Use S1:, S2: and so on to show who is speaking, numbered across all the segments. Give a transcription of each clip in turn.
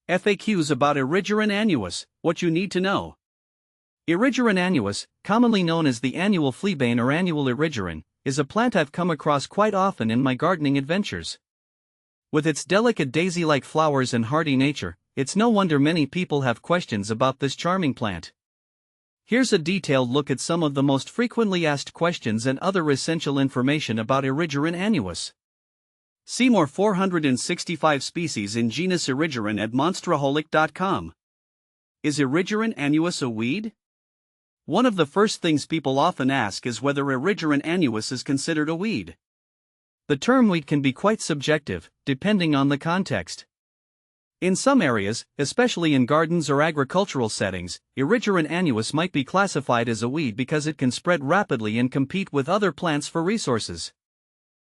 S1: FAQs about Erigeron annuus, what you need to know. Erigeron annuus, commonly known as the annual fleabane or annual erigeron, is a plant I've come across quite often in my gardening adventures. With its delicate daisy-like flowers and hardy nature, it's no wonder many people have questions about this charming plant. Here's a detailed look at some of the most frequently asked questions and other essential information about Erigeron annuus. See more 465 species in genus Erigeron at monsteraholic.com. Is Erigeron annuus a weed? One of the first things people often ask is whether Erigeron annuus is considered a weed. The term weed can be quite subjective, depending on the context. In some areas, especially in gardens or agricultural settings, Erigeron annuus might be classified as a weed because it can spread rapidly and compete with other plants for resources.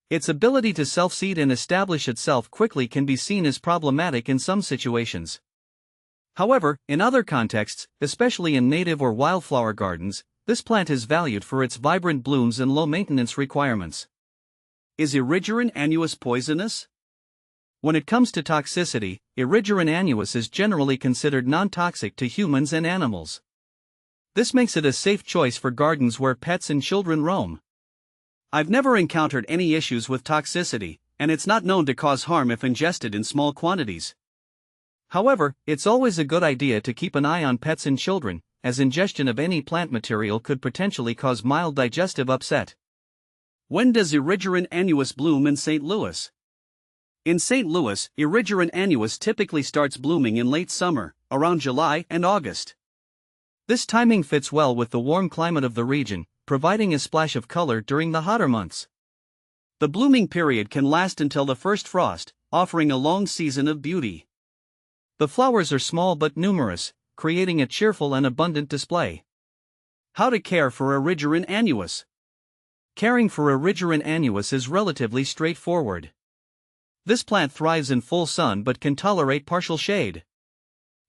S1: Its ability to self-seed and establish itself quickly can be seen as problematic in some situations. However, in other contexts, especially in native or wildflower gardens, this plant is valued for its vibrant blooms and low maintenance requirements. Is Erigeron annuus poisonous? When it comes to toxicity, Erigeron annuus is generally considered non-toxic to humans and animals. This makes it a safe choice for gardens where pets and children roam. I've never encountered any issues with toxicity, and it's not known to cause harm if ingested in small quantities. However, it's always a good idea to keep an eye on pets and children, as ingestion of any plant material could potentially cause mild digestive upset. When does Erigeron annuus bloom in St. Louis? In St. Louis, Erigeron annuus typically starts blooming in late summer, around July and August. This timing fits well with the warm climate of the region, providing a splash of color during the hotter months. The blooming period can last until the first frost, offering a long season of beauty. The flowers are small but numerous, creating a cheerful and abundant display. How to care for Erigeron annuus? Caring for Erigeron annuus is relatively straightforward. This plant thrives in full sun but can tolerate partial shade.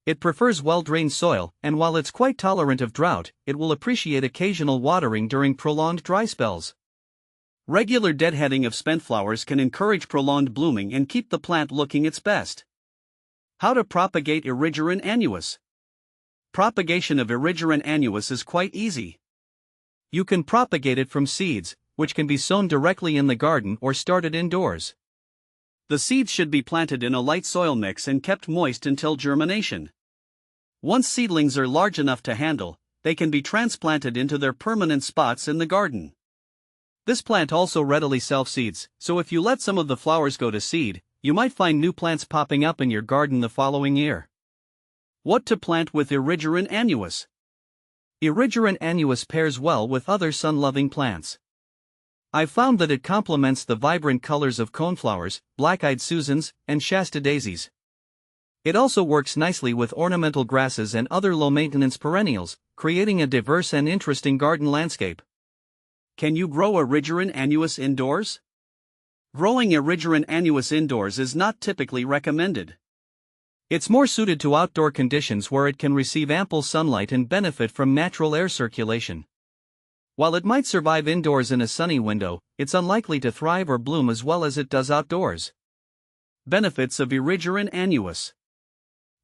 S1: It prefers well-drained soil, and while it's quite tolerant of drought, it will appreciate occasional watering during prolonged dry spells. Regular deadheading of spent flowers can encourage prolonged blooming and keep the plant looking its best. How to propagate Erigeron annuus? Propagation of Erigeron annuus is quite easy. You can propagate it from seeds, which can be sown directly in the garden or started indoors. The seeds should be planted in a light soil mix and kept moist until germination. Once seedlings are large enough to handle, they can be transplanted into their permanent spots in the garden. This plant also readily self-seeds, so if you let some of the flowers go to seed, you might find new plants popping up in your garden the following year. What to plant with Erigeron annuus? Erigeron annuus pairs well with other sun-loving plants. I've found that it complements the vibrant colors of coneflowers, black-eyed Susans, and Shasta daisies. It also works nicely with ornamental grasses and other low-maintenance perennials, creating a diverse and interesting garden landscape. Can you grow Erigeron annuus indoors? Growing Erigeron annuus indoors is not typically recommended. It's more suited to outdoor conditions where it can receive ample sunlight and benefit from natural air circulation. While it might survive indoors in a sunny window, it's unlikely to thrive or bloom as well as it does outdoors. Benefits of Erigeron annuus.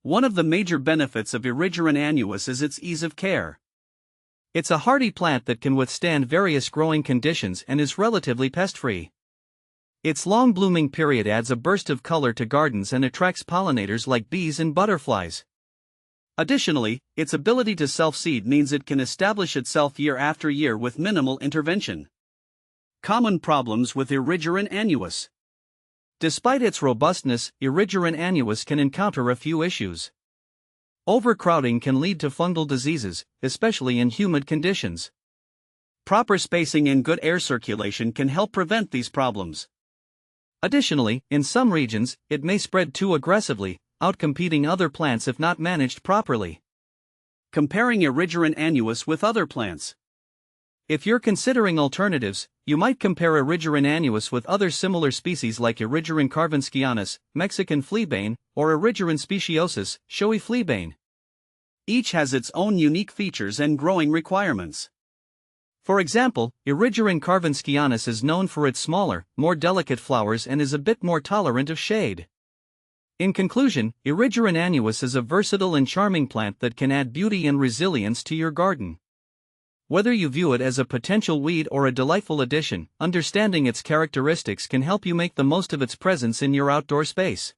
S1: One of the major benefits of Erigeron annuus is its ease of care. It's a hardy plant that can withstand various growing conditions and is relatively pest-free. Its long blooming period adds a burst of color to gardens and attracts pollinators like bees and butterflies. Additionally, its ability to self-seed means it can establish itself year after year with minimal intervention. Common problems with Erigeron annuus. Despite its robustness, Erigeron annuus can encounter a few issues. Overcrowding can lead to fungal diseases, especially in humid conditions. Proper spacing and good air circulation can help prevent these problems. Additionally, in some regions, it may spread too aggressively, outcompeting other plants if not managed properly. Comparing Erigeron annuus with other plants. If you're considering alternatives, you might compare Erigeron annuus with other similar species like Erigeron carvinskianus, Mexican fleabane, or Erigeron speciosus, showy fleabane. Each has its own unique features and growing requirements. For example, Erigeron carvinskianus is known for its smaller, more delicate flowers and is a bit more tolerant of shade. In conclusion, Erigeron annuus is a versatile and charming plant that can add beauty and resilience to your garden. Whether you view it as a potential weed or a delightful addition, understanding its characteristics can help you make the most of its presence in your outdoor space.